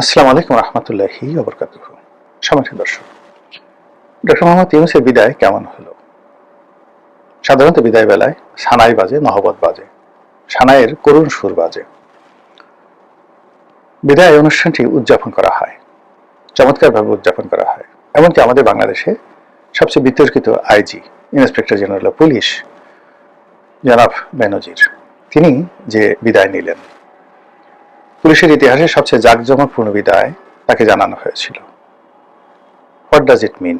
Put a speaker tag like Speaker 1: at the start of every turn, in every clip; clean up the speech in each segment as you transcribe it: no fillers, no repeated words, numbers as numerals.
Speaker 1: আসসালামু আলাইকুম রহমতুল্লাহি ওয়া বারাকাতুহু। সম্মানিত দর্শক, ডক্টর মোহাম্মদ ইউনূসের বিদায় কেমন হলো? সাধারণত বিদায় বেলায় সানাই বাজে, নহবত বাজে, সানাইয়ের করুণ সুর বাজে। বিদায় অনুষ্ঠানটি উদযাপন করা হয়, চমৎকারভাবে উদযাপন করা হয়। এমনকি আমাদের বাংলাদেশে সবচেয়ে বিতর্কিত IG, inspector general of police জনাব বেনজির, তিনি যে বিদায় নিলেন, পুলিশের ইতিহাসে সবচেয়ে জাঁকজমকপূর্ণ বিদায় তাকে জানানো হয়েছিল। হোয়াট ডাজ ইট মিন?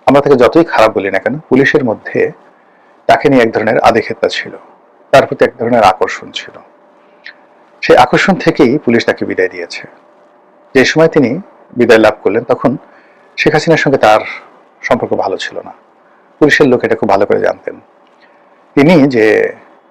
Speaker 1: আমরা তাকে যতই খারাপ বলি না কেন, পুলিশের মধ্যে তাকে নিয়ে এক ধরনের আধিক্যতা ছিল, তার প্রতি এক ধরনের আকর্ষণ ছিল। সেই আকর্ষণ থেকেই পুলিশ তাকে বিদায় দিয়েছে। যে সময় তিনি বিদায় লাভ করলেন, তখন শেখ হাসিনার সঙ্গে তার সম্পর্ক ভালো ছিল না। পুলিশের লোক এটা খুব ভালো করে জানতেন। তিনি যে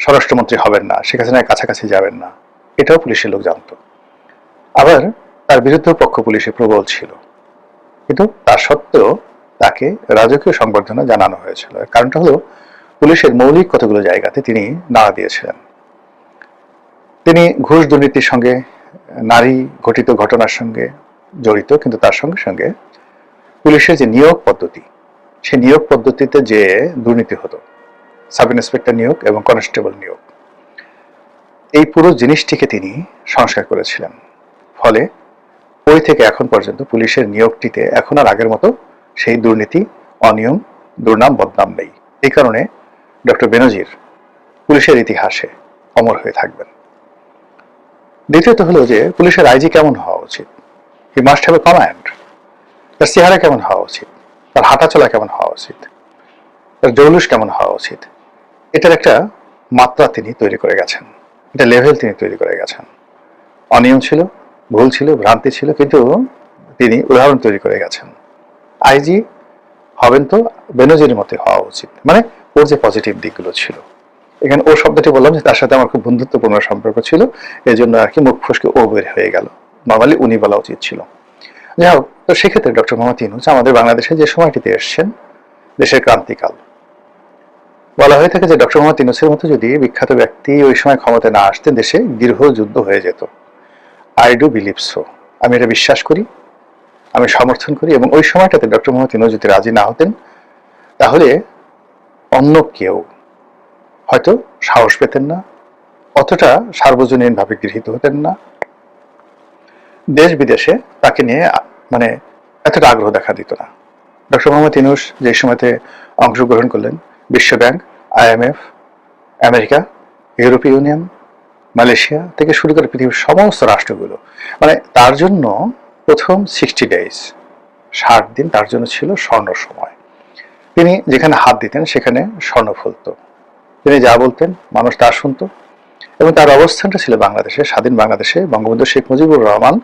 Speaker 1: স্বরাষ্ট্রমন্ত্রী হবেন না, শেখ হাসিনার কাছাকাছি যাবেন না, এটাও পুলিশের লোক জানত। আবার তার বিরুদ্ধে পক্ষ পুলিশে প্রবল ছিল, কিন্তু তা সত্ত্বেও তাকে রাজকীয় সংবর্ধনা জানানো হয়েছিল। কারণটা হলো, পুলিশের মৌলিক কতগুলো জায়গাতে তিনি নাড়া দিয়েছিলেন। তিনি ঘুষ দুর্নীতির সঙ্গে, নারী ঘটিত ঘটনার সঙ্গে জড়িত, কিন্তু তার সঙ্গে সঙ্গে পুলিশের যে নিয়োগ পদ্ধতি, সেই নিয়োগ পদ্ধতিতে যে দুর্নীতি হতো, সাব ইন্সপেক্টর নিয়োগ এবং কনস্টেবল নিয়োগ, এই পুরো জিনিসটিকে তিনি সংস্কার করেছিলেন। ফলে ওই থেকে এখন পর্যন্ত পুলিশের নিয়োগটিতে এখন আর আগের মতো সেই দুর্নীতি, অনিয়ম, দুর্নাম, বদনাম নেই। এই কারণে ডক্টর বেনজির পুলিশের ইতিহাসে অমর হয়ে থাকবেন। দ্বিতীয়ত হলো যে, পুলিশের আইজি কেমন হওয়া উচিত? He must have a command. তার চেহারা কেমন হওয়া উচিত? তার হাঁটাচলা কেমন হওয়া উচিত? তার জৌলুস কেমন হওয়া উচিত? এটার একটা মাত্রা তিনি তৈরি করে গেছেন, এটা লেভেল তিনি তৈরি করে গেছেন। অনিয়ম ছিল, ভুল ছিল, ভ্রান্তি ছিল, কিন্তু তিনি উদাহরণ তৈরি করে গেছেন। আইজি হবেন তো বেনজিরের মতে হওয়া উচিত, মানে ওর যে পজিটিভ দিকগুলো ছিল। এখানে ও শব্দটি বললাম যে তার সাথে আমার খুব বন্ধুত্বপূর্ণ সম্পর্ক ছিল, এই জন্য আর কি মুখ ফসকে ও বের হয়ে গেল, নর্মালি উনি বলা উচিত ছিল। যাই হোক, তো সেক্ষেত্রে ডক্টর মোহাম্মদ ইউনূস আমাদের বাংলাদেশে যে সময়টিতে এসছেন, দেশের ক্রান্তিকাল, বলা হয়ে থাকে যে ডক্টর মোহাম্মদ ইউনূসের মতো যদি বিখ্যাত ব্যক্তি ওই সময় ক্ষমতায় না আসতেন, দেশে দীর্ঘ যুদ্ধ হয়ে যেত। আই ডু বিলিভ সো, আমি এটা বিশ্বাস করি, আমি সমর্থন করি। এবং ওই সময়টাতে ডক্টর মোহাম্মদ ইউনূস যদি রাজি না হতেন, তাহলে অন্য কেউ হয়তো সাহস পেতেন না, অতটা সার্বজনীনভাবে গৃহীত হতেন না, দেশ বিদেশে তাকে নিয়ে মানে এতটা আগ্রহ দেখা দিত না। ডক্টর মোহাম্মদ ইউনূস যে সময়তে অংশগ্রহণ করলেন, বিশ্বব্যাংক, IMF, আমেরিকা, ইউরোপীয় ইউনিয়ন, মালয়েশিয়া থেকে শুরু করে পৃথিবীর সমস্ত রাষ্ট্রগুলো, মানে তার জন্য প্রথম 60 days, 60 দিন তার জন্য ছিল স্বর্ণ সময়। তিনি যেখানে হাত দিতেন সেখানে স্বর্ণ ফলত। তিনি যা বলতেন মানুষ তা শুনত। এবং তার অবস্থানটা ছিল বাংলাদেশে, স্বাধীন বাংলাদেশে। বঙ্গবন্ধু শেখ মুজিবুর রহমান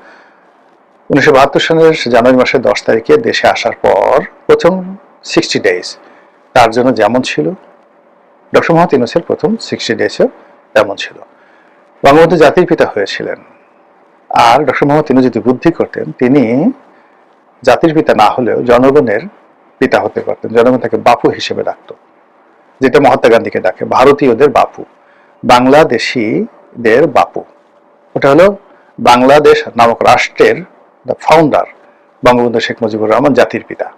Speaker 1: 1972 সালের জানুয়ারি মাসের 10 তারিখে দেশে আসার পর প্রথম 60 days তার জন্য যেমন ছিল, ডক্টর মোহাম্মদ ইউনূসের প্রথম 60 daysও তেমন ছিল। বঙ্গবন্ধু জাতির পিতা হয়েছিলেন, আর ডক্টর মোহাম্মদ ইউনূস যদি বুদ্ধি করতেন, তিনি জাতির পিতা না হলেও জনগণের পিতা হতে পারতেন। জনগণ তাকে বাপু হিসেবে ডাকত, যেটা মহাত্মা গান্ধীকে ডাকে ভারতীয়দের বাপু, বাংলাদেশিদের বাপু। ওটা হলো বাংলাদেশ নামক রাষ্ট্রের ফাউন্ডার বঙ্গবন্ধু শেখ মুজিবুর রহমান, জাতির পিতা।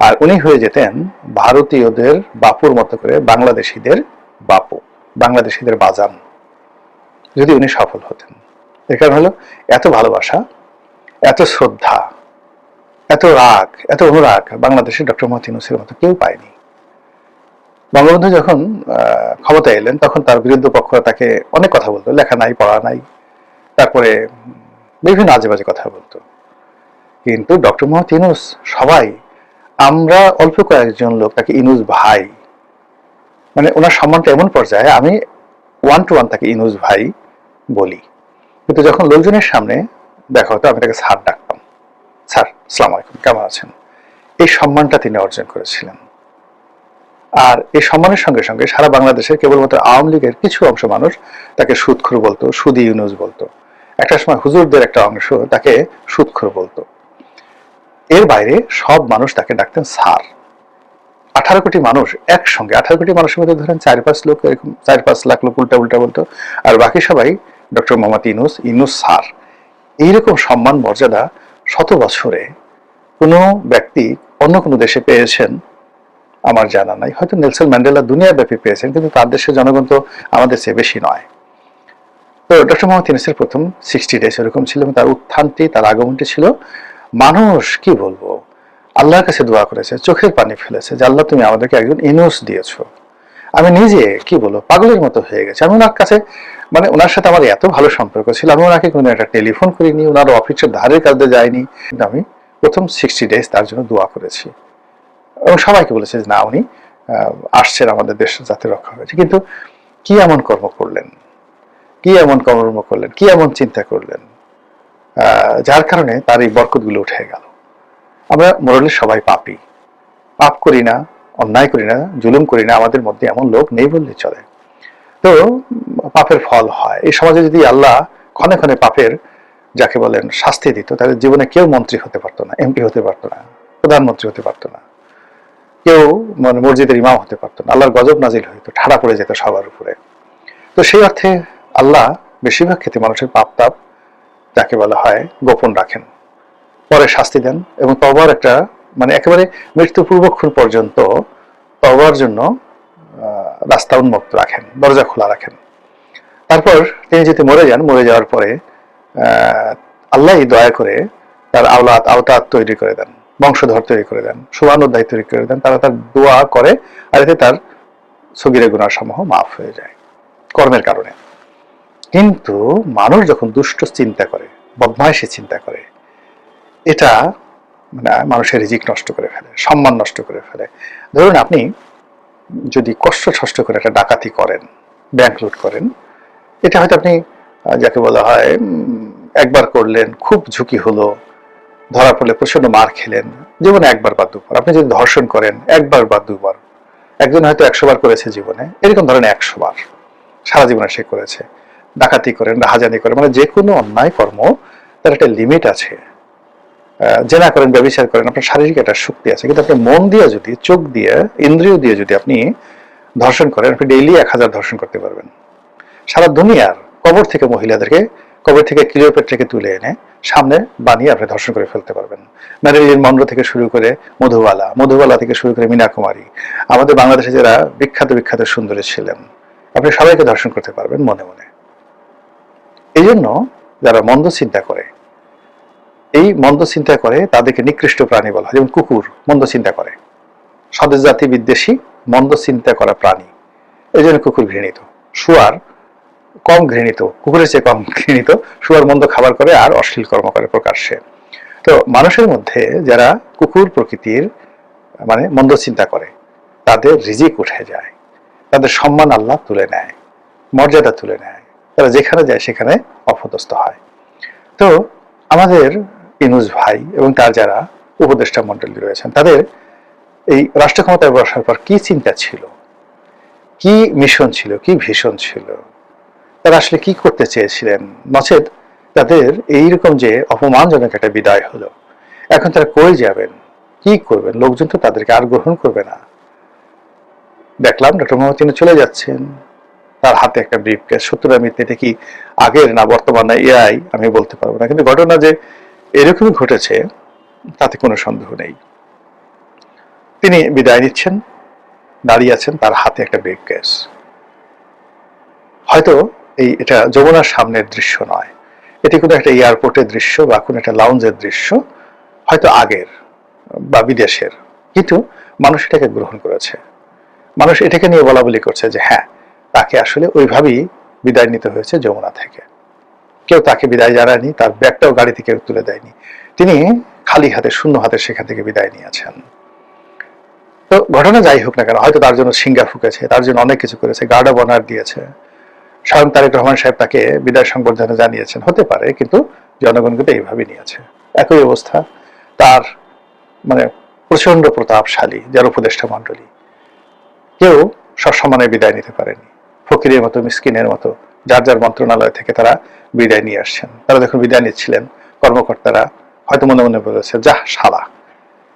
Speaker 1: আর উনি হয়ে যেতেন ভারতীয়দের বাপুর মতো করে বাংলাদেশিদের বাপু, বাংলাদেশিদের বাজান, যদি উনি সফল হতেন। এর কারণ হলো এত ভালোবাসা, এত শ্রদ্ধা, এত রাগ, এত অনুরাগ বাংলাদেশের ডক্টর মোহাম্মদ ইউনূসের মতো কেউ পায়নি। বঙ্গবন্ধু যখন ক্ষমতায় এলেন, তখন তার বিরুদ্ধ পক্ষ তাকে অনেক কথা বলতো, লেখা নাই, পড়া নাই, তারপরে বিভিন্ন আজে বাজে কথা বলতো। কিন্তু ডক্টর মোহাম্মদ ইউনূস, সবাই, আমরা অল্প কয়েকজন লোক তাকে ইউনূস ভাই, মানে ওনার সম্মানটা এমন পর্যায়ে আমি 1 to 1 তাকে ইউনূস ভাই বলি। কিন্তু যখন লোকজনের সামনে দেখা হতো, আমি তাকে স্যার ডাকতাম, স্যার আসসালামু আলাইকুম, কেমন আছেন। এই সম্মানটা তিনি অর্জন করেছিলেন। আর এই সম্মানের সঙ্গে সঙ্গে সারা বাংলাদেশের কেবলমাত্র আওয়ামী লীগের কিছু অংশ মানুষ তাকে সুদখোর বলতো, সুদি ইউনূস বলতো। একটা সময় হুজুরদের একটা অংশ তাকে সুদখোর বলতো। এর বাইরে সব মানুষ তাকে ডাকতেন স্যার। 18 কোটি মানুষ একসঙ্গে, 18 কোটি মানুষের মধ্যে ধরেন 4-5 লোক, এরকম 4-5 লাখ লোক উল্টা উল্টা বলতো, আর বাকি সবাই ডক্টর মোহাম্মদ ইউনূস, ইউনূস স্যার। এইরকম সম্মান মর্যাদা শত বছরে কোনো ব্যক্তি অন্য কোনো দেশে পেয়েছেন আমার জানা নাই। হয়তো নেলসন ম্যান্ডেলা দুনিয়াব্যাপী পেয়েছেন, কিন্তু তার দেশের জনগণ তো আমাদের চেয়ে বেশি নয়। তো ডক্টর মোহাম্মদ ইউনূসের প্রথম 60 ডেজ এরকম ছিল, এবং তার উত্থানটি, তার আগমনটি ছিল, মানুষ কি বলবো, আল্লাহর কাছে দোয়া করেছে, চোখের পানি ফেলেছে যে আল্লাহ তুমি আমাদেরকে একজন ইউনূস দিয়েছো। আমি নিজে কি বলবো পাগলের মতো হয়ে গেছে। আমি ওনার কাছে, মানে ওনার সাথে আমার এত ভালো সম্পর্ক ছিল, আমি ওনাকে কোনো একটা টেলিফোন করিনি, ওনার অফিসের ধারের কাছে যাইনি, কিন্তু আমি প্রথম 60 ডেজ তার জন্য দোয়া করেছি, এবং সবাইকে বলেছে যে না, উনি আসছেন, আমাদের দেশ যাতে রক্ষা হয়েছে। কিন্তু কি এমন কর্ম করলেন, কি এমন কর্ম করলেন, কি এমন চিন্তা করলেন, যার কারণে তার এই বরকতগুলো উঠে গেল। আমরা মোরালি সবাই পাপী, পাপ করি না, অন্যায় করি না, জুলুম করি না, আমাদের মধ্যে এমন লোক নেই বললে চলে। তো পাপের ফল হয়। এই সমাজে যদি আল্লাহ ক্ষণে ক্ষণে পাপের, যাকে বলেন, শাস্তি দিত, তাহলে জীবনে কেউ মন্ত্রী হতে পারতো না, এমপি হতে পারতো না, প্রধানমন্ত্রী হতে পারতো না, কেউ মানে মসজিদের ইমাম হতে পারতো না, আল্লাহর গজব নাজিল হইতো, ঠাড়া পড়ে যেত সবার উপরে। তো সেই অর্থে আল্লাহ বেশিরভাগ ক্ষেত্রে মানুষের পাপ তাপ, যাকে বলা হয়, গোপন রাখেন, পরে শাস্তি দেন, এবং তওবার একটা, মানে একেবারে মৃত্যু পূর্বক্ষণ পর্যন্ত তওবার জন্য রাস্তা উন্মুক্ত রাখেন, দরজা খোলা রাখেন। তারপর তিনি যদি মরে যান, মরে যাওয়ার পরে আল্লাহই দয়া করে তার আওতাত তৈরি করে দেন, বংশধর তৈরি করে দেন, শুভানুধ্যায়ী তৈরি করে দেন, তারা তার দোয়া করে, আর এতে তার সগীরা গুনাহ সমূহ মাফ হয়ে যায় কর্মের কারণে। কিন্তু মানুষ যখন দুষ্ট চিন্তা করে, বদমাইশি চিন্তা করে, এটা মানে মানুষের রিজিক নষ্ট করে ফেলে, সম্মান নষ্ট করে ফেলে। ধরুন আপনি যদি কষ্ট ছষ্ট করে একটা ডাকাতি করেন, ব্যাংক লুট করেন, এটা হয়তো আপনি, যাকে বলা হয়, একবার করলেন, খুব ঝুঁকি হলো, ধরা পড়লে প্রচন্ড মার খেলেন, জীবনে একবার বা দুবার। আপনি যদি ধর্ষণ করেন, একবার বা দুবার, একজন হয়তো 100 বার করেছে জীবনে, এরকম ধরেন 100 বার সারা জীবনে সে করেছে। ডাকাতি করেন, রাহাজানি করেন, মানে যে কোনো অন্যায় কর্ম তার একটা লিমিট আছে। জেনা করেন, ব্যভিচার করেন, আপনার শারীরিক একটা শক্তি আছে, কিন্তু আপনি মন দিয়ে যদি, চোখ দিয়ে, ইন্দ্রিয় দিয়ে যদি আপনি ধর্ষণ করেন, আপনি ডেইলি 1000 ধর্ষণ করতে পারবেন। সারা দুনিয়ার কবর থেকে মহিলাদেরকে, কবর থেকে ক্লিওপেট্রাকে তুলে এনে সামনে বানিয়ে আপনি ধর্ষণ করে ফেলতে পারবেন। ম্যারিলিন মনরো থেকে শুরু করে মধুবালা থেকে শুরু করে মীনা কুমারী, আমাদের বাংলাদেশে যারা বিখ্যাত বিখ্যাত সুন্দরী ছিলেন, আপনি সবাইকে ধর্ষণ করতে পারবেন মনে মনে। এই জন্য যারা মন্দ চিন্তা করে, এই মন্দ চিন্তা করে, তাদেরকে নিকৃষ্ট প্রাণী বলা হয়। যেমন কুকুর মন্দ চিন্তা করে, স্বদেশ জাতি বিদ্বেষী মন্দ চিন্তা করা প্রাণী, এই জন্য কুকুর ঘৃণিত। শুয়ার কম ঘৃণিত, কুকুরের চেয়ে কম ঘৃণিত। শুয়ার মন্দ খাবার করে আর অশ্লীল কর্ম করে প্রকাশ্যে। তো মানুষের মধ্যে যারা কুকুর প্রকৃতির, মানে মন্দ চিন্তা করে, তাদের রিজিক উঠে যায়, তাদের সম্মান আল্লাহ তুলে নেয়, মর্যাদা তুলে নেয়, তারা যেখানে যায় সেখানে অপদস্থ হয়। তো আমাদের ইউনূস ভাই এবং তার যারা উপদেষ্টা মণ্ডলী রয়েছেন, তাদের এই রাষ্ট্র ক্ষমতায় বসার পর কি চিন্তা ছিল, কি মিশন ছিল, কি ভিশন ছিল, তারা আসলে কি করতে চেয়েছিলেন, নচেত তাদের এইরকম যে অপমানজনক একটা বিদায় হলো, এখন তারা কই যাবেন, কি করবেন? লোকজন তো তাদেরকে আর গ্রহণ করবে না। দেখলাম ডক্টর মোহাম্মদ ইউনূস চলে যাচ্ছেন, তার হাতে একটা ব্রিফকেস। সত্যটা মিথ্যে, এটা কি আগের না বর্তমান না এআই আমি বলতে পারবো না, কিন্তু ঘটনা যে এরকমই ঘটেছে তাতে কোনো সন্দেহ নেই। তিনি বিদায় নিচ্ছেন, দাঁড়িয়ে আছেন, তার হাতে একটা ব্রিফকেস। হয়তো এটা যমুনার সামনের দৃশ্য নয়, এটি কোনো একটা এয়ারপোর্টের দৃশ্য বা কোনো একটা লাউঞ্জের দৃশ্য, হয়তো আগের বা বিদেশের, কিন্তু মানুষ এটাকে গ্রহণ করেছে। মানুষ এটাকে নিয়ে বলা বলি করছে যে হ্যাঁ, তাকে আসলে ওইভাবেই বিদায় নিতে হয়েছে যমুনা থেকে। কেউ তাকে বিদায় জানায়নি, তার ব্যাগটাও গাড়ি থেকে তুলে দেয়নি, তিনি খালি হাতে, শূন্য হাতে সেখান থেকে বিদায় নিয়েছেন। তো ঘটনা যাই হোক না কেন, হয়তো তার জন্য সিঙ্গা ফুকেছে, তার জন্য অনেক কিছু করেছে, গার্ড অব অনার দিয়েছে, স্বয়ং তারেক রহমান সাহেব তাকে বিদায় সংবর্ধনা জানিয়েছেন, হতে পারে, কিন্তু জনগণ কিন্তু এইভাবে নিয়েছে। একই অবস্থা তার, মানে প্রচন্ড প্রতাপশালী যার উপদেষ্টা মণ্ডলী, কেউ সসম্মানে বিদায় নিতে পারেনি। ফকিরের মতো, মিসকিনের মতো যার যার মন্ত্রণালয় থেকে তারা বিদায় নিয়ে আসছেন। তারা যখন বিদায় নিচ্ছিলেন, কর্মকর্তারা হয়তো মনে মনে বলেছে, যা শালা,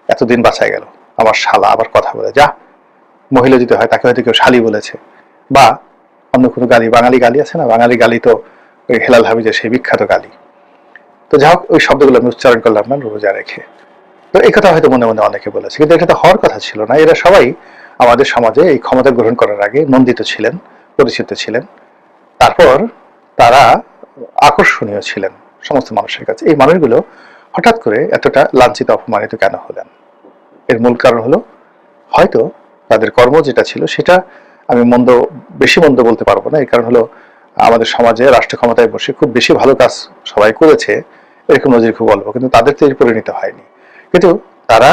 Speaker 1: এতদিন বাঁচাই গেল, আমার শালা আবার কথা বলে, যা। মহিলা যদি হয় তাকে হয়তো কেউ শালি বলেছে, বা অন্য কোনো গালি, বাঙালি গালি আছে না, বাঙালি গালি তো ওই হেলাল হাবিজের সেই বিখ্যাত গালি। তো যাই হোক, ওই শব্দগুলো আমি উচ্চারণ করলাম না রোজা রেখে। তো এই কথা হয়তো মনে মনে অনেকে বলেছে, কিন্তু এটা তো হওয়ার কথা ছিল না। এরা সবাই আমাদের সমাজে এই ক্ষমতা গ্রহণ করার আগে নন্দিত ছিলেন, পরিচিত ছিলেন, তারপর তারা আকর্ষণীয় ছিলেন সমস্ত মানুষের কাছে। এই মানুষগুলো হঠাৎ করে এতটা লাঞ্ছিত অপমানিত কেন হলেন? এর মূল কারণ হলো হয়তো তাদের কর্ম যেটা ছিল সেটা আমি বেশি মন্দ বলতে পারবো না। এই কারণ হলো আমাদের সমাজে রাষ্ট্র ক্ষমতায় বসে খুব বেশি ভালো কাজ সবাই করেছে, এরকম নজির খুব অল্প, কিন্তু তাদের তো এর পরিণত হয়নি। কিন্তু তারা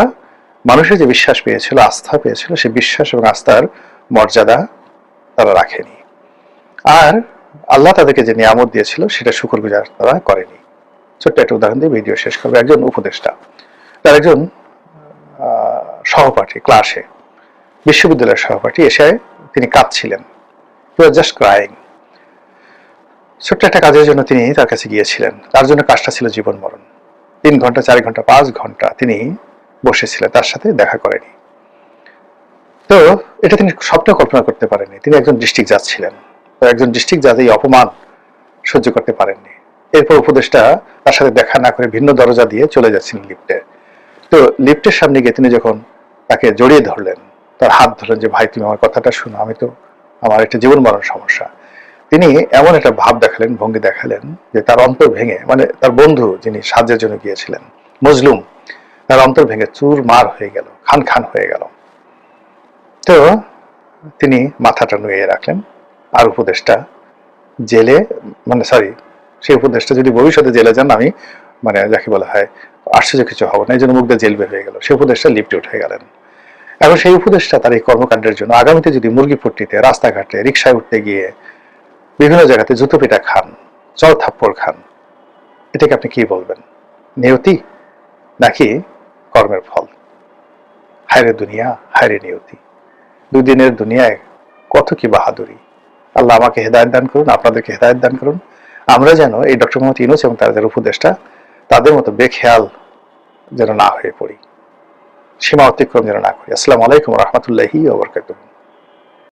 Speaker 1: মানুষের যে বিশ্বাস পেয়েছিল, আস্থা পেয়েছিল, সেই বিশ্বাস এবং আস্থার মর্যাদা তারা রাখেনি। আর আল্লাহ তাদেরকে যে নিয়ামত দিয়েছিল সেটা শুকরগুজার তারা করেনি। ছোট্ট একটা উদাহরণ দিয়ে ভিডিও শেষ করবো। একজন উপদেষ্টা, তার একজন সহপাঠী ক্লাসে, বিশ্ববিদ্যালয়ের সহপাঠী এসে তিনি কাঁদছিলেন, হি ওয়াজ জাস্ট ক্রাইং। ছোট্ট একটা কাজের জন্য তিনি তার কাছে গিয়েছিলেন। তার জন্য কাজটা ছিল জীবন মরণ। 3 ঘন্টা, 4 ঘন্টা, 5 ঘন্টা তিনি বসেছিলেন, তার সাথে দেখা করেনি। তো এটা তিনি স্বপ্ন কল্পনা করতে পারেননি। তিনি একজন ডিস্ট্রিক্ট জাজ ছিলেন। তো একজন ডিস্ট্রিক্ট জাজ এই অপমান সহ্য করতে পারেননি। এরপর উপদেষ্টা তার সাথে দেখা না করে ভিন্ন দরজা দিয়ে চলে যাচ্ছিলেন লিফটে। তো লিফটের সামনে গিয়ে তিনি যখন তাকে জড়িয়ে ধরলেন, তার হাত ধরলেন যে ভাই তুমি আমার কথাটা শুনো, আমার একটা জীবন মরণ সমস্যা। তিনি এমন একটা ভাব দেখালেন, ভঙ্গি দেখালেন যে তার অন্তর ভেঙে, মানে তার বন্ধু যিনি সাহায্যের জন্য গিয়েছিলেন মজলুম, তার অন্তর ভেঙে চুর মার হয়ে গেল, খান খান হয়ে গেল। তো তিনি মাথাটা নুয়ে রাখলেন। আর উপদেশটা জেলে, সেই উপদেশটা যদি ভবিষ্যতে জেলে যান, আমি যাকে বলা হয় আশ্চর্য কিছু হবো না। এই জন্য মুখ দিয়ে জেল বের হয়ে গেল। সেই উপদেশটা লিফটে উঠে গেলেন। এবং সেই উপদেশটা তার এই কর্মকাণ্ডের জন্য আগামীতে যদি মুরগি পট্টিতে, রাস্তাঘাটে, রিক্সায় উঠতে গিয়ে বিভিন্ন জায়গাতে জুতো পিটা খান, চর থাপ্পড় খান, এটাকে আপনি কি বলবেন? নিয়তি নাকি কর্মের ফল? হায়রে দুনিয়া, হায়রে নিয়তি। দুদিনের দুনিয়ায় কত কি বাহাদুরি। আল্লাহ আমাকে হেদায়েত দান করুন, আপনাদেরকে হেদায়েত দান করুন। আমরা যেন এই ডক্টর মোহাম্মদ ইউনূস এবং তার যারা উপদেষ্টা, তাদের মতো বেখেয়াল যেন না হয়ে পড়ি, সীমা অতিক্রম যেন না করি। আসসালামু আলাইকুম ওয়া রাহমাতুল্লাহি ওয়া বারাকাতুহু।